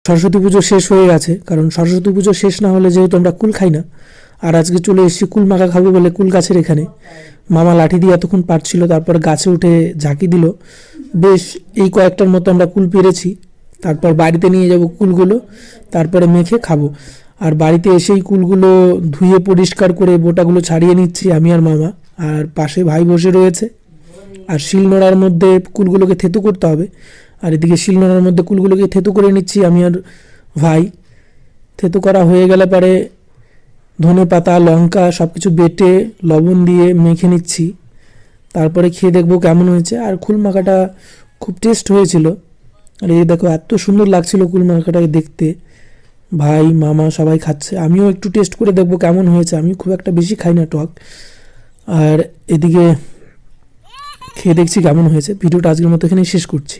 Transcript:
সরস্বতী পুজো শেষ হয়ে গেছে, কারণ সরস্বতী পুজো শেষ না হলে যেহেতু আমরা কুল খাই না, আর আজকে চলে এসেছি কুল মাখা খাবো বলে কুল গাছের এখানে। মামা লাঠি দিয়ে এতক্ষণ পারছিল, তারপর গাছে উঠে ঝাঁকি দিল। বেশ এই কয়েকটার মতো আমরা কুল পেরেছি। তারপর বাড়িতে নিয়ে যাব কুলগুলো, তারপরে মেখে খাবো। আর বাড়িতে এসেই কুলগুলো ধুয়ে পরিষ্কার করে বোটাগুলো ছাড়িয়ে নিচ্ছি আমি আর মামা। আর পাশে ভাই বসে রয়েছে। আর শিলনোড়ার মধ্যে কুলগুলোকে থেতু করতে হবে, আর এদিকে শিলনোড়ার মধ্যে কুলগুলোকে থেতু করে নিচ্ছি আমি আর ভাই। থেতু করা হয়ে গেলে পরে ধনে পাতা লঙ্কা সব কিছু বেটে লবণ দিয়ে মেখে নিচ্ছি। তারপরে খেয়ে দেখবো কেমন হয়েছে। আর কুল মাখাটা খুব টেস্ট হয়েছিল। আর এই দেখো এত সুন্দর লাগছিল কুল মাখাটাকে দেখতে। ভাই মামা সবাই খাচ্ছে, আমিও একটু টেস্ট করে দেখবো কেমন হয়েছে। আমি খুব একটা বেশি খাই না টক। আর এদিকে খেয়ে দেখছি কেমন হয়েছে। ভিডিওটা আজকের মতো এখানেই শেষ করছি।